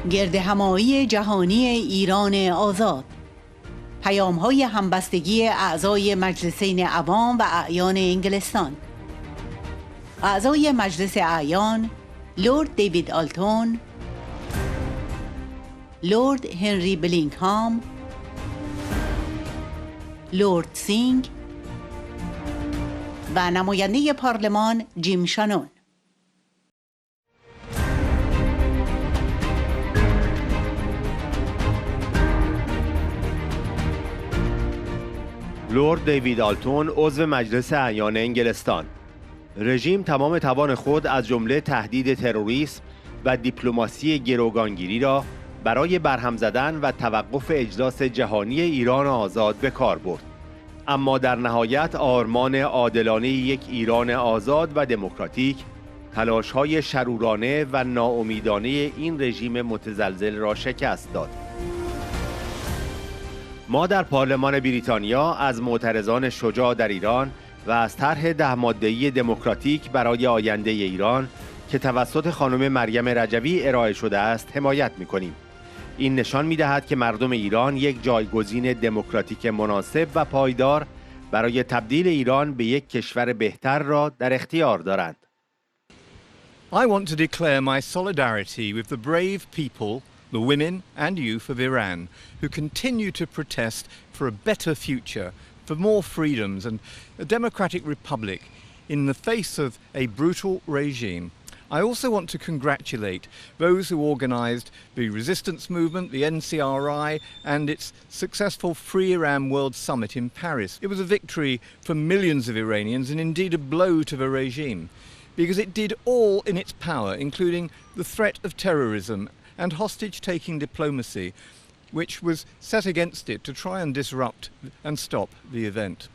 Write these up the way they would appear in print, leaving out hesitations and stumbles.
گردهمایی جهانی ایران آزاد. پیامهای همبستگی اعضای مجلسین عوام و اعیان انگلستان. اعضای مجلس اعیان: لرد دیوید آلتون، لرد هنری بلینگهام، لرد سینگ و نماینده پارلمان جیم شانون. لرد دیوید آلتون، عضو مجلس اعیان انگلستان. رژیم تمام توان خود از جمله تهدید تروریسم و دیپلماسی گروگانگیری را برای برهم زدن و توقف اجلاس جهانی ایران آزاد به کار برد. اما در نهایت آرمان عادلانه یک ایران آزاد و دموکراتیک تلاش‌های شرورانه و ناامیدانه این رژیم متزلزل را شکست داد. ما در پارلمان بریتانیا از معترضان شجاع در ایران و از طرح 10 ماده‌ای دموکراتیک برای آینده ایران که توسط خانم مریم رجوی ارائه شده است حمایت می‌کنیم. این نشان می‌دهد که مردم ایران یک جایگزین دموکراتیک مناسب و پایدار برای تبدیل ایران به یک کشور بهتر را در اختیار دارند. I want to declare my solidarity with the brave people, the women and youth of Iran who continue to protest for a better future, for more freedoms and a democratic republic in the face of a brutal regime. I also want to congratulate those who organised the resistance movement, the NCRI, and its successful Free Iran World Summit in Paris. It was a victory for millions of Iranians and indeed a blow to the regime, because it did all in its power, including the threat of terrorism and hostage-taking diplomacy, which was set against it to try and disrupt and stop the event.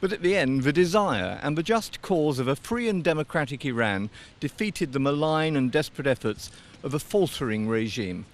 But at the end, the desire and the just cause of a free and democratic Iran defeated the malign and desperate efforts of a faltering regime.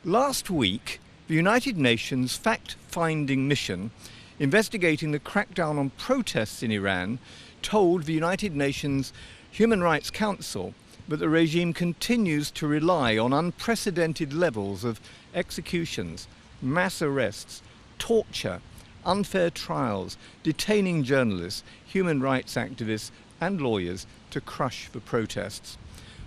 Last week, the United Nations fact-finding mission investigating the crackdown on protests in Iran told the United Nations Human Rights Council that the regime continues to rely on unprecedented levels of executions, mass arrests, torture, unfair trials, detaining journalists, human rights activists and lawyers to crush the protests.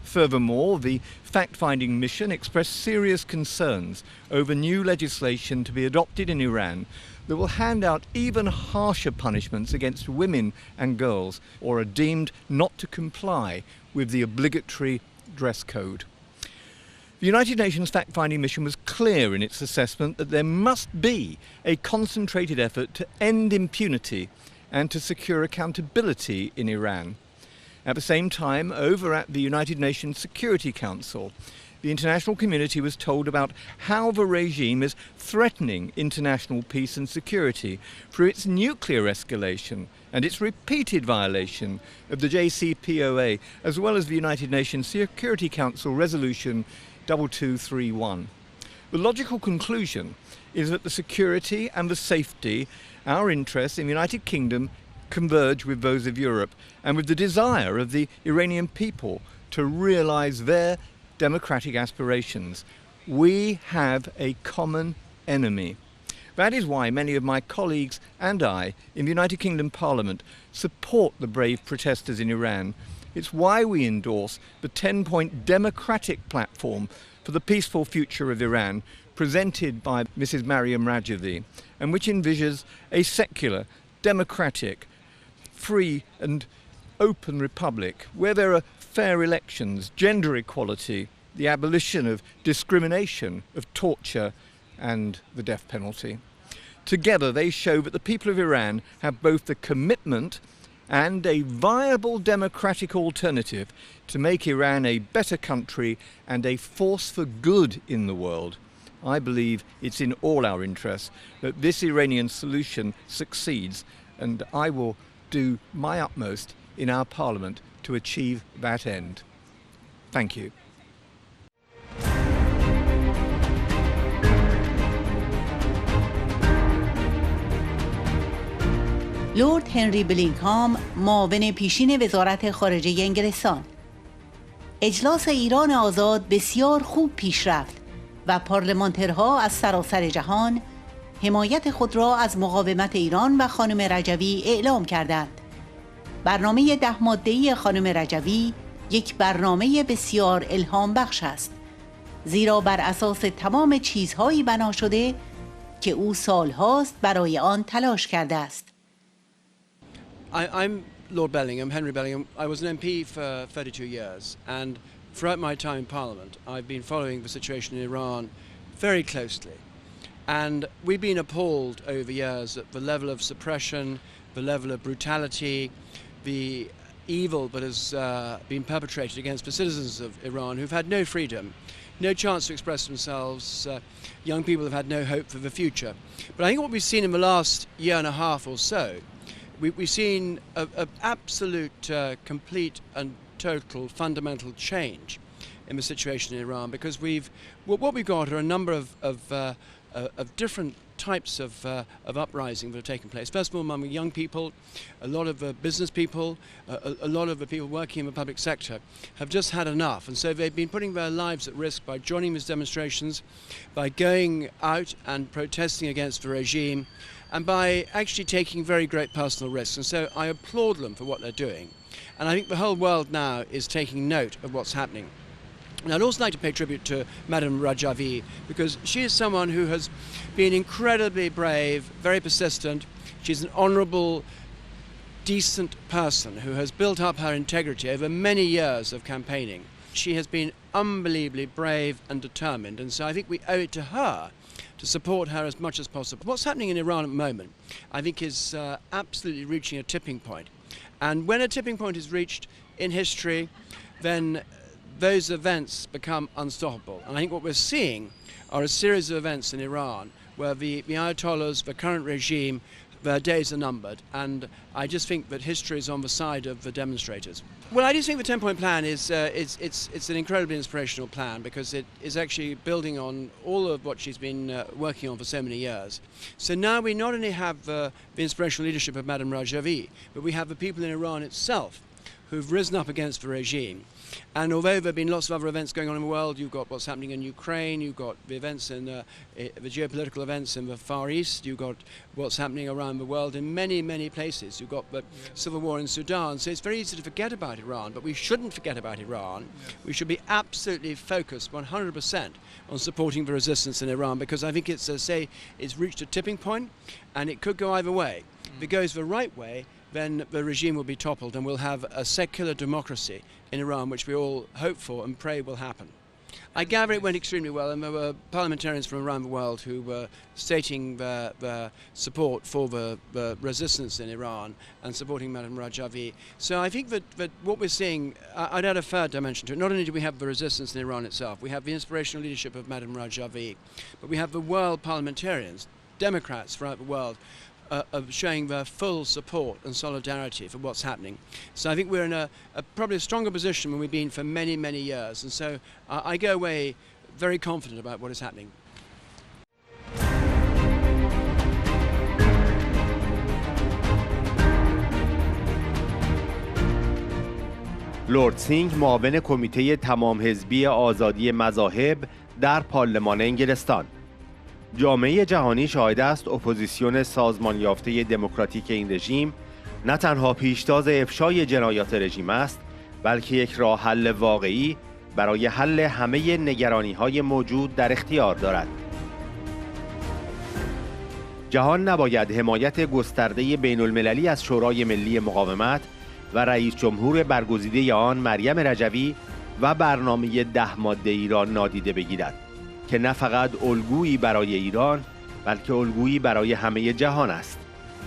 Furthermore, the fact-finding mission expressed serious concerns over new legislation to be adopted in Iran that will hand out even harsher punishments against women and girls or are deemed not to comply with the obligatory dress code. The United Nations fact-finding mission was clear in its assessment that there must be a concentrated effort to end impunity and to secure accountability in Iran. At the same time, over at the United Nations Security Council, the international community was told about how the regime is threatening international peace and security through its nuclear escalation and its repeated violation of the JCPOA, as well as the United Nations Security Council Resolution 2231. The logical conclusion is that the security and the safety, our interests in the United Kingdom, converge with those of Europe and with the desire of the Iranian people to realise their democratic aspirations. We have a common enemy. That is why many of my colleagues and I in the United Kingdom Parliament support the brave protesters in Iran. It's why we endorse the 10-point democratic platform for the peaceful future of Iran presented by Mrs. Meriem and which envisages a secular, democratic, free and open republic where there are fair elections, gender equality, the abolition of discrimination, of torture and the death penalty. Together they show that the people of Iran have both the commitment and a viable democratic alternative to make Iran a better country and a force for good in the world. I believe it's in all our interests that this Iranian solution succeeds, and I will do my utmost in our parliament to achieve that end. Thank you. لرد هنری بلینگهام، معاون پیشین وزارت خارجه انگلستان. اجلاس ایران آزاد بسیار خوب پیش رفت و پارلمانترها از سراسر جهان حمایت خود را از مقاومت ایران و خانم رجوی اعلام کردند. برنامه 10 ماده‌ای خانم رجوی یک برنامه بسیار الهام بخش است، زیرا بر اساس تمام چیزهایی بنا شده که او سالهاست برای آن تلاش کرده است. I'm Lord Bellingham, Henry Bellingham. I was an MP for 32 years, and throughout my time in Parliament, I've been following the situation in Iran very closely. And we've been appalled over years at the level of suppression, the level of brutality, the evil that has been perpetrated against the citizens of Iran who've had no freedom, no chance to express themselves. Young people have had no hope for the future. But I think what we've seen in the last year and a half or so, we've seen an absolute, complete and total fundamental change in the situation in Iran, because what we've got are a number of different types of uprising that have taken place. First of all, among young people, a lot of business people, a lot of the people working in the public sector have just had enough, and so they've been putting their lives at risk by joining these demonstrations, by going out and protesting against the regime, and by actually taking very great personal risks. And so I applaud them for what they're doing. And I think the whole world now is taking note of what's happening. And I'd also like to pay tribute to Madame Rajvi, because she is someone who has been incredibly brave, very persistent. She's an honourable, decent person who has built up her integrity over many years of campaigning. She has been unbelievably brave and determined, and so I think we owe it to her to support her as much as possible. What's happening in Iran at the moment, I think, is absolutely reaching a tipping point. And when a tipping point is reached in history, then those events become unstoppable. And I think what we're seeing are a series of events in Iran where the Ayatollahs, the current regime, their days are numbered. And I just think that history is on the side of the demonstrators. Well, I do think the 10-point plan is it's an incredibly inspirational plan, because it is actually building on all of what she's been working on for so many years. So now we not only have the inspirational leadership of Madame Rajvi, but we have the people in Iran itself who've risen up against the regime. And although there have been lots of other events going on in the world, you've got what's happening in Ukraine, you've got the events in the geopolitical events in the Far East, you've got what's happening around the world in many, many places. You've got the civil war in Sudan. So it's very easy to forget about Iran, but we shouldn't forget about Iran. We should be absolutely focused 100% on supporting the resistance in Iran, because I think it's reached a tipping point, and it could go either way. If it goes the right way, then the regime will be toppled and we'll have a secular democracy in Iran, which we all hope for and pray will happen. I gather it went extremely well, and there were parliamentarians from around the world who were stating their support for the resistance in Iran and supporting Madame Rajvi. So I think that what we're seeing, I'd add a third dimension to it. Not only do we have the resistance in Iran itself, we have the inspirational leadership of Madame Rajvi, but we have the world parliamentarians, Democrats throughout the world, of showing their full support and solidarity for what's happening. So I think we're in probably a stronger position than we've been for many, many years. And so I go away very confident about what is happening. لرد سینگ، معاون کمیته تمام حزبی آزادی مذاهب در پارلمان انگلستان. جامعه جهانی شاهد است اپوزیسیون سازمان یافته دموکراتیک این رژیم نه تنها پیشتاز افشای جنایات رژیم است، بلکه یک راه حل واقعی برای حل همه نگرانی‌های موجود در اختیار دارد. جهان نباید حمایت گسترده بین‌المللی از شورای ملی مقاومت و رئیس جمهور برگزیده آن مریم رجوی و برنامه 10 ماده‌ای را نادیده بگیرد که نه فقط الگویی برای ایران، بلکه الگویی برای همه جهان است.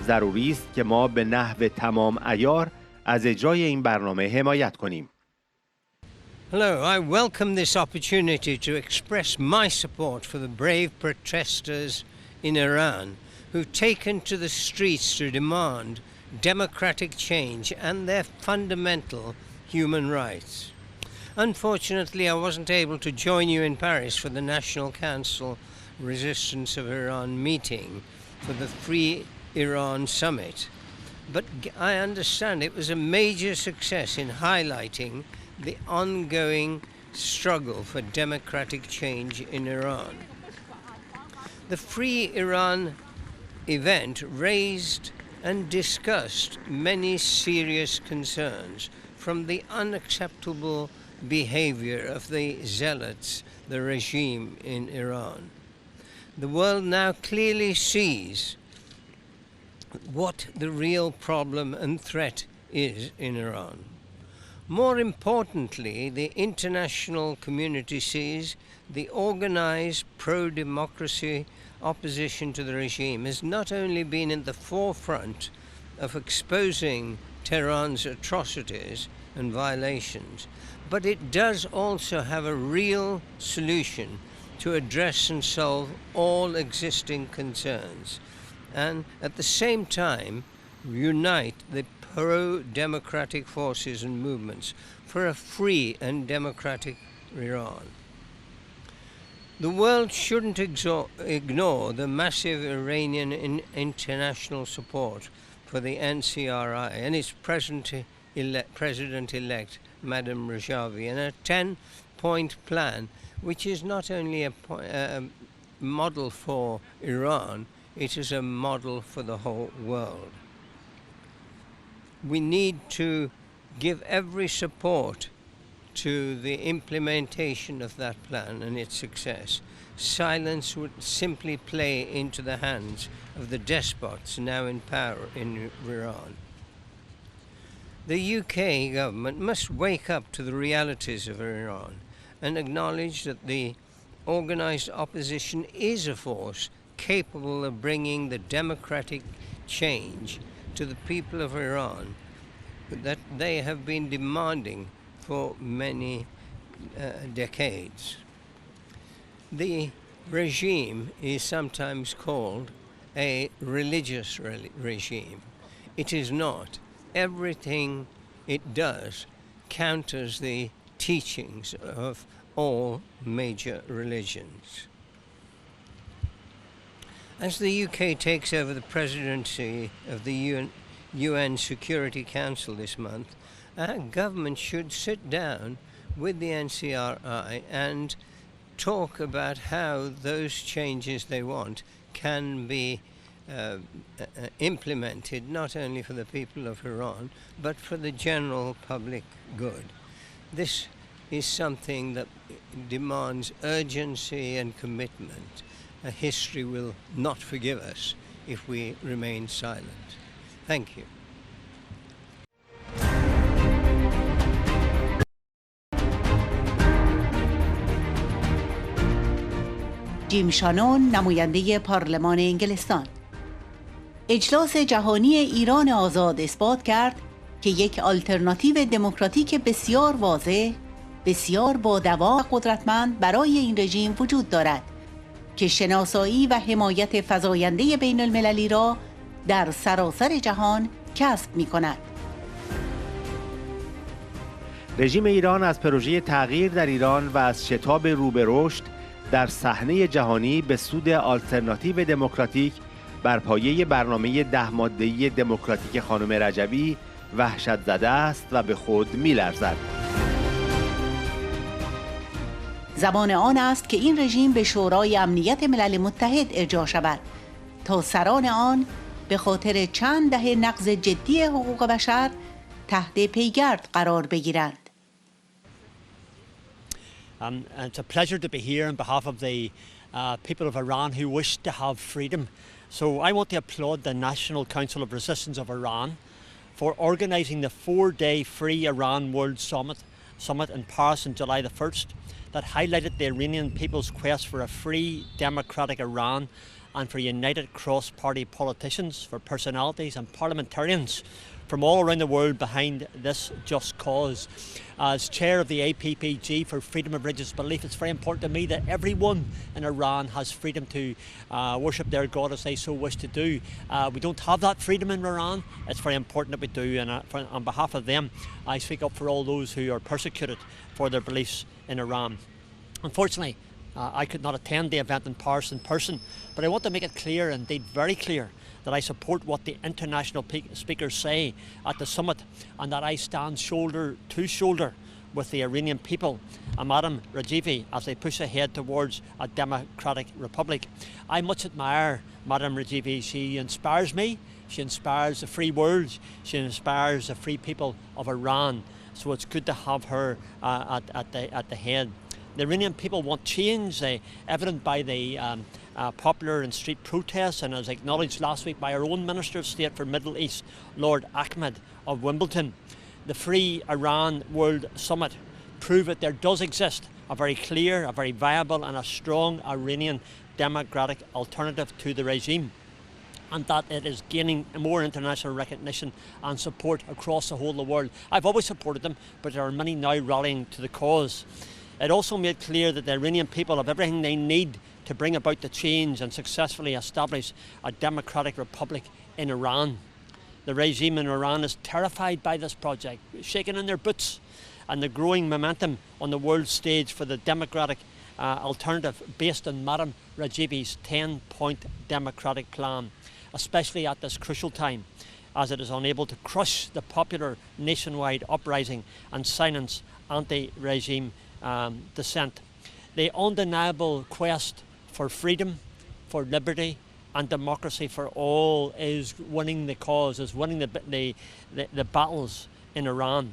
ضروری است که ما به نحو تمام عیار از اجرای این برنامه حمایت کنیم. Hello, I welcome this opportunity to express my support for the brave protesters in Iran who've taken to the streets to demand democratic change and their fundamental human rights. Unfortunately, I wasn't able to join you in Paris for the National Council Resistance of Iran meeting for the Free Iran Summit, but I understand it was a major success in highlighting the ongoing struggle for democratic change in Iran. The Free Iran event raised and discussed many serious concerns, from the unacceptable behavior of the zealots, the regime in Iran. The world now clearly sees what the real problem and threat is in Iran. More importantly, the international community sees the organized pro-democracy opposition to the regime has not only been in the forefront of exposing Tehran's atrocities and violations, but it does also have a real solution to address and solve all existing concerns, and at the same time unite the pro-democratic forces and movements for a free and democratic Iran. The world shouldn't ignore the massive Iranian international support for the NCRI and its President-elect, Madam Rejui, and a 10-point plan which is not only a model for Iran, it is a model for the whole world. We need to give every support to the implementation of that plan and its success. Silence would simply play into the hands of the despots now in power in Iran. The UK government must wake up to the realities of Iran and acknowledge that the organized opposition is a force capable of bringing the democratic change to the people of Iran that they have been demanding for many decades. The regime is sometimes called a religious regime. It is not. Everything it does counters the teachings of all major religions. As the UK takes over the presidency of the UN Security Council this month, our government should sit down with the NCRI and talk about how those changes they want can be implemented, not only for the people of Iran, but for the general public good. This is something that demands urgency and commitment. History will not forgive us if we remain silent. Thank you. جیم شانون، نماینده پارلمان انگلستان. اجلاس جهانی ایران آزاد اثبات کرد که یک آلترناتیو دموکراتیک بسیار واضح، بسیار با دوام و قدرتمند برای این رژیم وجود دارد که شناسایی و حمایت فزاینده بین المللی را در سراسر جهان کسب می کند. رژیم ایران از پروژه تغییر در ایران و از شتاب رو به رشد در صحنه جهانی به سود آلترناتیو دموکراتیک بر پایه برنامه 10 ماده‌ای دموکراتیک خانم رجوی وحشت زده است و به خود می‌لرزد. زمان آن است که این رژیم به شورای امنیت ملل متحد ارجاع شود تا سران آن به خاطر چند دهه نقض جدی حقوق بشر تحت پیگرد قرار بگیرند. It's a pleasure to be here on behalf of the people of Iran who wish to have freedom. So I want to applaud the National Council of Resistance of Iran for organising the 4-day Free Iran World Summit in Paris on July the 1st that highlighted the Iranian people's quest for a free, democratic Iran and for united cross-party politicians, for personalities and parliamentarians from all around the world behind this just cause. As chair of the APPG for freedom of religious belief, it's very important to me that everyone in Iran has freedom to worship their God as they so wish to do. We don't have that freedom in Iran. It's very important that we do, and on behalf of them, I speak up for all those who are persecuted for their beliefs in Iran. Unfortunately, I could not attend the event in Paris in person, but I want to make it clear, indeed very clear, that I support what the international speakers say at the summit, and that I stand shoulder to shoulder with the Iranian people and Madam Rajvi as they push ahead towards a democratic republic. I much admire Madam Rajvi. She inspires me, she inspires the free world, she inspires the free people of Iran. So it's good to have her at the head. The Iranian people want change, evident by the popular and street protests, and as acknowledged last week by our own Minister of State for Middle East, Lord Ahmed of Wimbledon. The Free Iran World Summit prove that there does exist a very clear, a very viable and a strong Iranian democratic alternative to the regime, and that it is gaining more international recognition and support across the whole of the world. I've always supported them, but there are many now rallying to the cause. It also made clear that the Iranian people have everything they need to bring about the change and successfully establish a democratic republic in Iran. The regime in Iran is terrified by this project, shaking in their boots, and the growing momentum on the world stage for the democratic alternative based on Madam Rajvi's 10-point democratic plan, especially at this crucial time, as it is unable to crush the popular nationwide uprising and silence anti-regime dissent. The undeniable quest for freedom, for liberty and democracy for all is winning the cause, is winning the battles in Iran.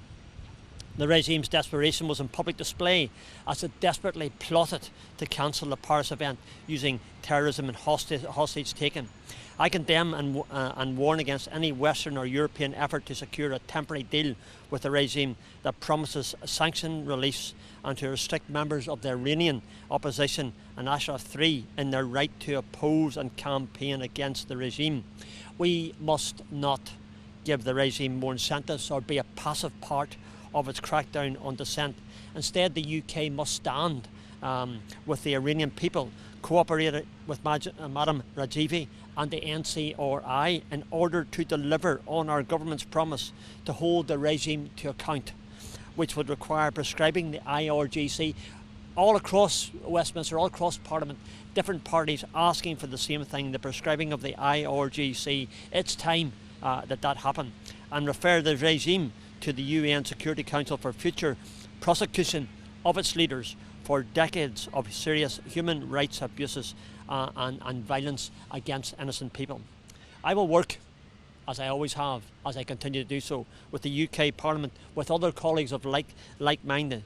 The regime's desperation was on public display as it desperately plotted to cancel the Paris event using terrorism and hostage taking. I condemn and warn against any Western or European effort to secure a temporary deal with the regime that promises sanctioned release and to restrict members of the Iranian opposition and Ashraf III in their right to oppose and campaign against the regime. We must not give the regime more incentives or be a passive part of its crackdown on dissent. Instead, the UK must stand with the Iranian people, cooperate with Madam Rajvi and the NCRI in order to deliver on our government's promise to hold the regime to account, which would require prescribing the IRGC all across Westminster, all across Parliament, different parties asking for the same thing, the prescribing of the IRGC. It's time that happened, and refer the regime to the UN Security Council for future prosecution of its leaders for decades of serious human rights abuses and violence against innocent people. I will work, as I always have, as I continue to do so, with the UK Parliament, with other colleagues of like-minded,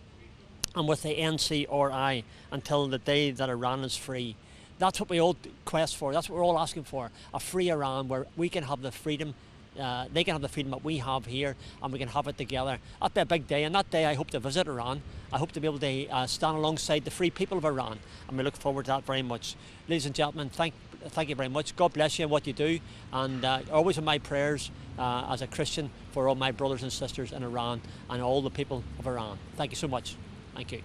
and with the NCRI until the day that Iran is free. That's what we all quest for, that's what we're all asking for, a free Iran where we can have the freedom, they can have the freedom that we have here, and we can have it together. That'll be a big day, and that day I hope to visit Iran. I hope to be able to stand alongside the free people of Iran, and we look forward to that very much. Ladies and gentlemen, thank you very much. God bless you in what you do, and always in my prayers as a Christian for all my brothers and sisters in Iran and all the people of Iran. Thank you so much. Thank you.